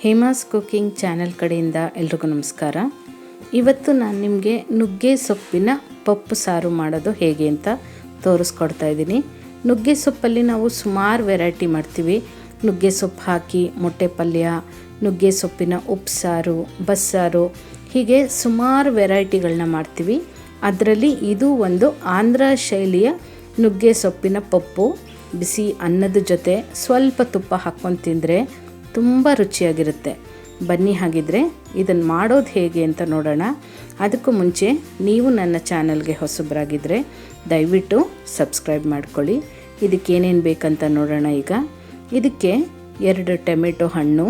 Hema's cooking channel ಕಡೆಯಿಂದ ಎಲ್ರಿಗೂ ನಮಸ್ಕಾರ. ಇವತ್ತು ನಾನು ನಿಮಗೆ ನುಗ್ಗೆ ಸೊಪ್ಪಿನ ಪಪ್ಪು ಸಾರು ಮಾಡೋದು ಹೇಗೆ ಅಂತ ತೋರಿಸ್ಕೊಡ್ತಾ ಇದ್ದೀನಿ. ನುಗ್ಗೆ ಸೊಪ್ಪಲ್ಲಿ ನಾವು ಸುಮಾರು ವೆರೈಟಿ ಮಾಡ್ತೀವಿ. ನುಗ್ಗೆ ಸೊಪ್ಪು ಹಾಕಿ ಮೊಟ್ಟೆ ಪಲ್ಯ, ನುಗ್ಗೆ ಸೊಪ್ಪಿನ ಉಪ್ಸಾರು, ಬಸ್ಸಾರು, ಹೀಗೆ ಸುಮಾರು ವೆರೈಟಿಗಳನ್ನ ಮಾಡ್ತೀವಿ. ಅದರಲ್ಲಿ ಇದು ಒಂದು ಆಂಧ್ರ ಶೈಲಿಯ ನುಗ್ಗೆ ಸೊಪ್ಪಿನ ಪಪ್ಪು. ಬಿಸಿ ಅನ್ನದ ಜೊತೆ ಸ್ವಲ್ಪ ತುಪ್ಪ ಹಾಕ್ಕೊಂಡು ತಿಂದರೆ ತುಂಬ ರುಚಿಯಾಗಿರುತ್ತೆ. ಬನ್ನಿ ಹಾಗಿದ್ರೆ ಇದನ್ನು ಮಾಡೋದು ಹೇಗೆ ಅಂತ ನೋಡೋಣ. ಅದಕ್ಕೂ ಮುಂಚೆ ನೀವು ನನ್ನ ಚಾನಲ್ಗೆ ಹೊಸಬರಾಗಿದ್ದರೆ ದಯವಿಟ್ಟು ಸಬ್ಸ್ಕ್ರೈಬ್ ಮಾಡ್ಕೊಳ್ಳಿ. ಇದಕ್ಕೇನೇನು ಬೇಕಂತ ನೋಡೋಣ. ಈಗ ಇದಕ್ಕೆ 2 ಟೊಮೆಟೊ ಹಣ್ಣು,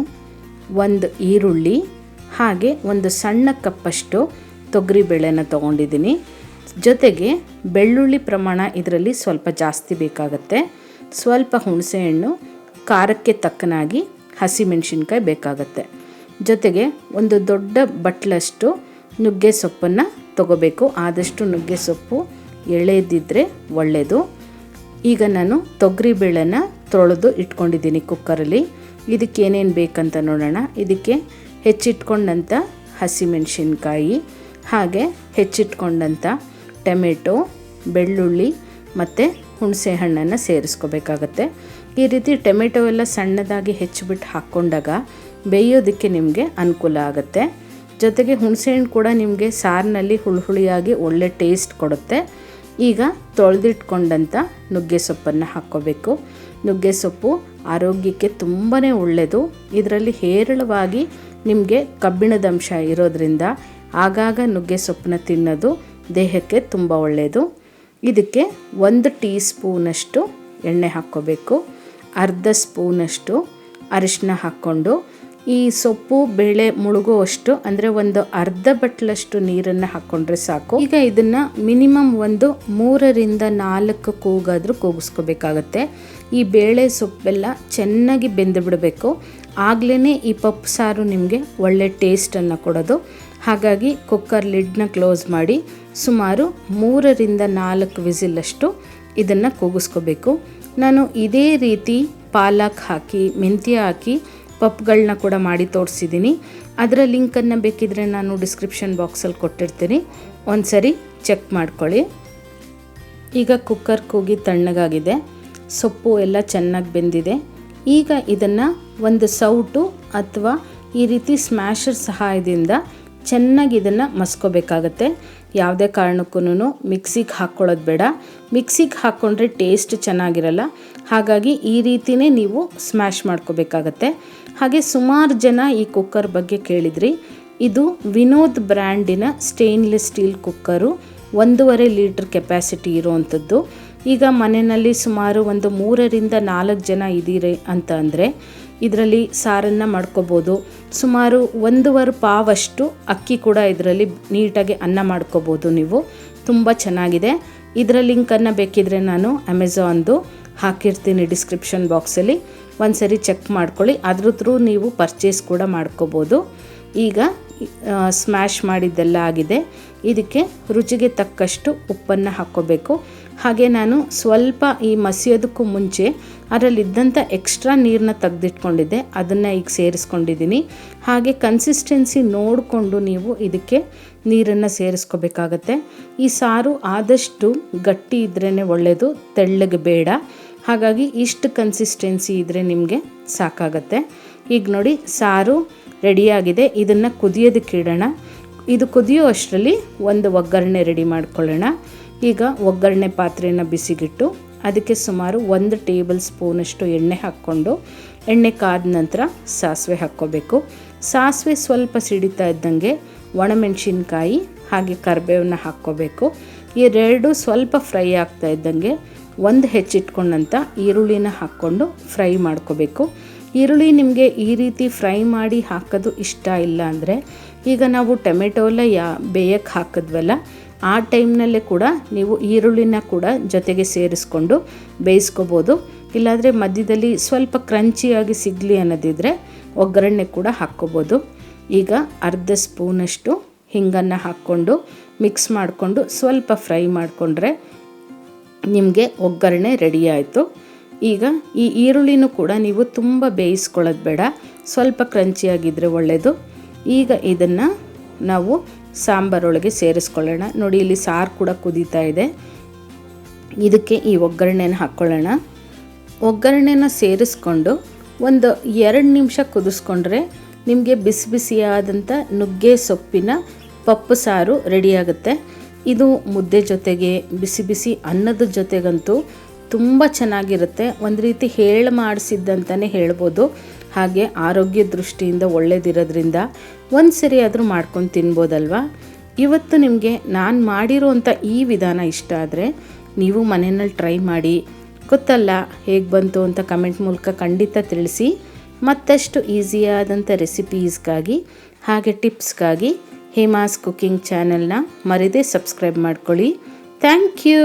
1 ಈರುಳ್ಳಿ, ಹಾಗೆ 1 ಸಣ್ಣ ಕಪ್ಪಷ್ಟು ತೊಗರಿಬೇಳೆನ ತೊಗೊಂಡಿದ್ದೀನಿ. ಜೊತೆಗೆ ಬೆಳ್ಳುಳ್ಳಿ ಪ್ರಮಾಣ ಇದರಲ್ಲಿ ಸ್ವಲ್ಪ ಜಾಸ್ತಿ ಬೇಕಾಗುತ್ತೆ. ಸ್ವಲ್ಪ ಹುಣಸೆಹಣ್ಣು, ಖಾರಕ್ಕೆ ತಕ್ಕನಾಗಿ ಹಸಿಮೆಣಸಿನ್ಕಾಯಿ ಬೇಕಾಗತ್ತೆ. ಜೊತೆಗೆ 1 ದೊಡ್ಡ ಬಟ್ಲಷ್ಟು ನುಗ್ಗೆ ಸೊಪ್ಪನ್ನು ತಗೋಬೇಕು. ಆದಷ್ಟು ನುಗ್ಗೆ ಸೊಪ್ಪು ಎಳೆದಿದ್ದರೆ ಒಳ್ಳೆಯದು. ಈಗ ನಾನು ತೊಗರಿಬೇಳೆನ ತೊಳೆದು ಇಟ್ಕೊಂಡಿದ್ದೀನಿ ಕುಕ್ಕರಲ್ಲಿ. ಇದಕ್ಕೆ ಏನೇನು ಬೇಕಂತ ನೋಡೋಣ. ಇದಕ್ಕೆ ಹೆಚ್ಚಿಟ್ಕೊಂಡಂಥ ಹಸಿಮೆಣಸಿನ್ಕಾಯಿ, ಹಾಗೆ ಹೆಚ್ಚಿಟ್ಕೊಂಡಂಥ ಟೊಮೆಟೊ, ಬೆಳ್ಳುಳ್ಳಿ ಮತ್ತು ಹುಣಸೆ ಹಣ್ಣನ್ನು ಸೇರಿಸ್ಕೋಬೇಕಾಗತ್ತೆ. ಈ ರೀತಿ ಟೊಮೆಟೊ ಎಲ್ಲ ಸಣ್ಣದಾಗಿ ಹೆಚ್ಚಿಬಿಟ್ಟು ಹಾಕ್ಕೊಂಡಾಗ ಬೇಯೋದಕ್ಕೆ ನಿಮಗೆ ಅನುಕೂಲ ಆಗುತ್ತೆ. ಜೊತೆಗೆ ಹುಣಸೆಹಣ್ಣು ಕೂಡ ನಿಮಗೆ ಸಾರಿನಲ್ಲಿ ಹುಳಿಯಾಗಿ ಒಳ್ಳೆ ಟೇಸ್ಟ್ ಕೊಡುತ್ತೆ. ಈಗ ತೊಳೆದಿಟ್ಕೊಂಡಂಥ ನುಗ್ಗೆ ಸೊಪ್ಪನ್ನು ಹಾಕ್ಕೋಬೇಕು. ನುಗ್ಗೆ ಸೊಪ್ಪು ಆರೋಗ್ಯಕ್ಕೆ ತುಂಬಾ ಒಳ್ಳೆಯದು. ಇದರಲ್ಲಿ ಹೇರಳವಾಗಿ ನಿಮಗೆ ಕಬ್ಬಿಣದ ಅಂಶ ಇರೋದ್ರಿಂದ ಆಗಾಗ ನುಗ್ಗೆ ಸೊಪ್ಪನ್ನ ತಿನ್ನೋದು ದೇಹಕ್ಕೆ ತುಂಬ ಒಳ್ಳೆಯದು. ಇದಕ್ಕೆ 1 ಟೀ ಸ್ಪೂನಷ್ಟು ಎಣ್ಣೆ ಹಾಕ್ಕೋಬೇಕು. ಅರ್ಧ ಸ್ಪೂನಷ್ಟು ಅರಿಶಿನ ಹಾಕ್ಕೊಂಡು ಈ ಸೊಪ್ಪು ಬೇಳೆ ಮುಳುಗುವಷ್ಟು, ಅಂದರೆ 1 ಅರ್ಧ ಬಟ್ಲಷ್ಟು ನೀರನ್ನು ಹಾಕ್ಕೊಂಡ್ರೆ ಸಾಕು. ಈಗ ಇದನ್ನು ಮಿನಿಮಮ್ 3 ರಿಂದ 4 ಕೂಗಾದರೂ ಕೂಗಿಸ್ಕೋಬೇಕಾಗತ್ತೆ. ಈ ಬೇಳೆ ಸೊಪ್ಪೆಲ್ಲ ಚೆನ್ನಾಗಿ ಬೆಂದು ಬಿಡಬೇಕು. ಆಗಲೇ ಈ ಪಪ್ಪು ಸಾರು ನಿಮಗೆ ಒಳ್ಳೆ ಟೇಸ್ಟನ್ನು ಕೊಡೋದು. ಹಾಗಾಗಿ ಕುಕ್ಕರ್ ಲಿಡ್ನ ಕ್ಲೋಸ್ ಮಾಡಿ ಸುಮಾರು 3 ರಿಂದ 4 ವಿಸಿಲಷ್ಟು ಇದನ್ನು ಕೂಗಿಸ್ಕೋಬೇಕು. ನಾನು ಇದೇ ರೀತಿ ಪಾಲಕ್ ಹಾಕಿ, ಮೆಂತ್ಯ ಹಾಕಿ ಪಪ್ಗಳನ್ನ ಕೂಡ ಮಾಡಿ ತೋರಿಸಿದ್ದೀನಿ. ಅದರ ಲಿಂಕನ್ನು ಬೇಕಿದ್ರೆ ನಾನು ಡಿಸ್ಕ್ರಿಪ್ಷನ್ ಬಾಕ್ಸಲ್ಲಿ ಕೊಟ್ಟಿರ್ತೀನಿ, ಒಂದು ಸರಿ ಚೆಕ್ ಮಾಡ್ಕೊಳ್ಳಿ. ಈಗ ಕುಕ್ಕರ್ ಕೂಗಿ ತಣ್ಣಗಾಗಿದೆ, ಸೊಪ್ಪು ಎಲ್ಲ ಚೆನ್ನಾಗಿ ಬೆಂದಿದೆ. ಈಗ ಇದನ್ನು 1 ಸೌಟು ಅಥವಾ ಈ ರೀತಿ ಸ್ಮ್ಯಾಶರ್ ಸಹಾಯದಿಂದ ಚೆನ್ನಾಗಿ ಇದನ್ನು ಮಸ್ಕೋಬೇಕಾಗತ್ತೆ. ಯಾವುದೇ ಕಾರಣಕ್ಕೂ ಮಿಕ್ಸಿಗೆ ಹಾಕ್ಕೊಳ್ಳೋದು ಬೇಡ. ಮಿಕ್ಸಿಗೆ ಹಾಕ್ಕೊಂಡ್ರೆ ಟೇಸ್ಟ್ ಚೆನ್ನಾಗಿರಲ್ಲ. ಹಾಗಾಗಿ ಈ ರೀತಿಯೇ ನೀವು ಸ್ಮ್ಯಾಶ್ ಮಾಡ್ಕೋಬೇಕಾಗತ್ತೆ. ಹಾಗೆ ಸುಮಾರು ಜನ ಈ ಕುಕ್ಕರ್ ಬಗ್ಗೆ ಕೇಳಿದ್ರಿ. ಇದು ವಿನೋದ್ ಬ್ರ್ಯಾಂಡಿನ stainless steel cooker, 1.5 litre capacity ಇರೋವಂಥದ್ದು. ಈಗ ಮನೆಯಲ್ಲಿ ಸುಮಾರು 3 ರಿಂದ 4 ಜನ ಇದ್ದೀರಿ ಅಂತ ಅಂದರೆ ಇದರಲ್ಲಿ ಸಾರನ್ನು ಮಾಡ್ಕೋಬೋದು. ಸುಮಾರು 1.25 ಪಾವಷ್ಟು ಅಕ್ಕಿ ಕೂಡ ಇದರಲ್ಲಿ ನೀಟಾಗಿ ಅನ್ನ ಮಾಡ್ಕೋಬೋದು ನೀವು. ತುಂಬ ಚೆನ್ನಾಗಿದೆ. ಇದರ ಲಿಂಕನ್ನು ಬೇಕಿದ್ರೆ ನಾನು ಅಮೆಝಾನ್ದು ಹಾಕಿರ್ತೀನಿ ಡಿಸ್ಕ್ರಿಪ್ಷನ್ ಬಾಕ್ಸಲ್ಲಿ, ಒಂದು ಸರಿ ಚೆಕ್ ಮಾಡ್ಕೊಳ್ಳಿ. ಅದ್ರ ಥ್ರೂ ನೀವು ಪರ್ಚೇಸ್ ಕೂಡ ಮಾಡ್ಕೋಬೋದು. ಈಗ ಸ್ಮ್ಯಾಶ್ ಮಾಡಿದ್ದೆಲ್ಲ ಆಗಿದೆ. ಇದಕ್ಕೆ ರುಚಿಗೆ ತಕ್ಕಷ್ಟು ಉಪ್ಪನ್ನು ಹಾಕ್ಕೋಬೇಕು. ಹಾಗೆ ನಾನು ಸ್ವಲ್ಪ ಈ ಮಸಿಯೋದಕ್ಕೂ ಮುಂಚೆ ಅದರಲ್ಲಿದ್ದಂಥ ಎಕ್ಸ್ಟ್ರಾ ನೀರನ್ನ ತೆಗೆದಿಟ್ಕೊಂಡಿದ್ದೆ, ಅದನ್ನು ಈಗ ಸೇರಿಸ್ಕೊಂಡಿದ್ದೀನಿ. ಹಾಗೆ ಕನ್ಸಿಸ್ಟೆನ್ಸಿ ನೋಡಿಕೊಂಡು ನೀವು ಇದಕ್ಕೆ ನೀರನ್ನು ಸೇರಿಸ್ಕೋಬೇಕಾಗತ್ತೆ. ಈ ಸಾರು ಆದಷ್ಟು ಗಟ್ಟಿ ಇದ್ರೇ ಒಳ್ಳೆಯದು, ತೆಳ್ಳಗೆ ಬೇಡ. ಹಾಗಾಗಿ ಇಷ್ಟು ಕನ್ಸಿಸ್ಟೆನ್ಸಿ ಇದ್ದರೆ ನಿಮಗೆ ಸಾಕಾಗತ್ತೆ. ಈಗ ನೋಡಿ ಸಾರು ರೆಡಿಯಾಗಿದೆ. ಇದನ್ನು ಕುದಿಯೋದಕ್ಕೆ ಇಡೋಣ. ಇದು ಕುದಿಯೋ ಅಷ್ಟರಲ್ಲಿ ಒಂದು ಒಗ್ಗರಣೆ ರೆಡಿ ಮಾಡ್ಕೊಳ್ಳೋಣ. ಈಗ ಒಗ್ಗರಣೆ ಪಾತ್ರೆಯನ್ನು ಬಿಸಿಗಿಟ್ಟು ಅದಕ್ಕೆ ಸುಮಾರು 1 ಟೇಬಲ್ ಸ್ಪೂನಷ್ಟು ಎಣ್ಣೆ ಹಾಕ್ಕೊಂಡು, ಎಣ್ಣೆ ಕಾದ ನಂತರ ಸಾಸಿವೆ ಹಾಕ್ಕೋಬೇಕು. ಸಾಸಿವೆ ಸ್ವಲ್ಪ ಸಿಡಿತಾ ಇದ್ದಂಗೆ ಒಣಮೆಣಸಿನ್ಕಾಯಿ ಹಾಗೆ ಕರಿಬೇವನ್ನ ಹಾಕ್ಕೋಬೇಕು. ಈ ಸ್ವಲ್ಪ ಫ್ರೈ ಆಗ್ತಾ ಇದ್ದಂಗೆ 1 ಹೆಚ್ಚಿಟ್ಕೊಂಡಂಥ ಈರುಳ್ಳಿನ ಹಾಕ್ಕೊಂಡು ಫ್ರೈ ಮಾಡ್ಕೋಬೇಕು. ಈರುಳ್ಳಿ ನಿಮಗೆ ಈ ರೀತಿ ಫ್ರೈ ಮಾಡಿ ಹಾಕೋದು ಇಷ್ಟ ಇಲ್ಲ ಅಂದರೆ, ಈಗ ನಾವು ಟೊಮೆಟೊ ಎಲ್ಲ ಬೇಯಕ್ಕೆ ಹಾಕಿದ್ವಲ್ಲ, ಆ ಟೈಮ್ನಲ್ಲೇ ಕೂಡ ನೀವು ಈರುಳ್ಳಿನ ಕೂಡ ಜೊತೆಗೆ ಸೇರಿಸ್ಕೊಂಡು ಬೇಯಿಸ್ಕೋಬೋದು. ಇಲ್ಲಾಂದರೆ ಮಧ್ಯದಲ್ಲಿ ಸ್ವಲ್ಪ ಕ್ರಂಚಿಯಾಗಿ ಸಿಗಲಿ ಅನ್ನೋದಿದ್ರೆ ಒಗ್ಗರಣೆ ಕೂಡ ಹಾಕ್ಕೋಬೋದು. ಈಗ ಅರ್ಧ ಸ್ಪೂನಷ್ಟು ಹಿಂಗನ್ನು ಹಾಕ್ಕೊಂಡು ಮಿಕ್ಸ್ ಮಾಡಿಕೊಂಡು ಸ್ವಲ್ಪ ಫ್ರೈ ಮಾಡಿಕೊಂಡ್ರೆ ನಿಮಗೆ ಒಗ್ಗರಣೆ ರೆಡಿ ಆಯಿತು. ಈಗ ಈ ಈರುಳ್ಳಿನೂ ಕೂಡ ನೀವು ತುಂಬ ಬೇಯಿಸ್ಕೊಳ್ಳೋದು ಬೇಡ, ಸ್ವಲ್ಪ ಕ್ರಂಚಿಯಾಗಿದ್ದರೆ ಒಳ್ಳೆಯದು. ಈಗ ಇದನ್ನು ನಾವು ಸಾಂಬಾರೊಳಗೆ ಸೇರಿಸ್ಕೊಳ್ಳೋಣ. ನೋಡಿ, ಇಲ್ಲಿ ಸಾರು ಕೂಡ ಕುದೀತಾ ಇದೆ. ಇದಕ್ಕೆ ಈ ಒಗ್ಗರಣೆನ ಹಾಕ್ಕೊಳ್ಳೋಣ. ಒಗ್ಗರಣೆನ ಸೇರಿಸ್ಕೊಂಡು ಒಂದು 2 ನಿಮಿಷ ಕುದಿಸ್ಕೊಂಡ್ರೆ ನಿಮಗೆ ಬಿಸಿ ಬಿಸಿಯಾದಂಥ ನುಗ್ಗೆ ಸೊಪ್ಪಿನ ಪಪ್ಪು ಸಾರು ರೆಡಿಯಾಗುತ್ತೆ. ಇದು ಮುದ್ದೆ ಜೊತೆಗೆ, ಬಿಸಿ ಬಿಸಿ ಅನ್ನದ ಜೊತೆಗಂತೂ ತುಂಬ ಚೆನ್ನಾಗಿರುತ್ತೆ. ಒಂದು ರೀತಿ ಹೇಳಿ ಮಾಡಿಸಿದ್ದಂತಲೇ ಹೇಳ್ಬೋದು. ಹಾಗೆ ಆರೋಗ್ಯ ದೃಷ್ಟಿಯಿಂದ ಒಳ್ಳೆಯದಿರೋದ್ರಿಂದ ಒಂದು ಸರಿ ಆದರೂ ಮಾಡ್ಕೊಂಡು ತಿನ್ಬೋದಲ್ವ. ಇವತ್ತು ನಿಮಗೆ ನಾನು ಮಾಡಿರೋವಂಥ ಈ ವಿಧಾನ ಇಷ್ಟ ಆದರೆ ನೀವು ಮನೆಯಲ್ಲಿ ಟ್ರೈ ಮಾಡಿ. ಗೊತ್ತಲ್ಲ ಹೇಗೆ ಬಂತು ಅಂತ ಕಮೆಂಟ್ ಮೂಲಕ ಖಂಡಿತ ತಿಳಿಸಿ. ಮತ್ತಷ್ಟು ಈಸಿಯಾದಂಥ ರೆಸಿಪೀಸ್ಗಾಗಿ ಹಾಗೆ ಟಿಪ್ಸ್ಗಾಗಿ ಹೇಮಾಸ್ ಕುಕಿಂಗ್ ಚಾನೆಲ್ನ ಮರೆದೇ ಸಬ್ಸ್ಕ್ರೈಬ್ ಮಾಡ್ಕೊಳ್ಳಿ. Thank you.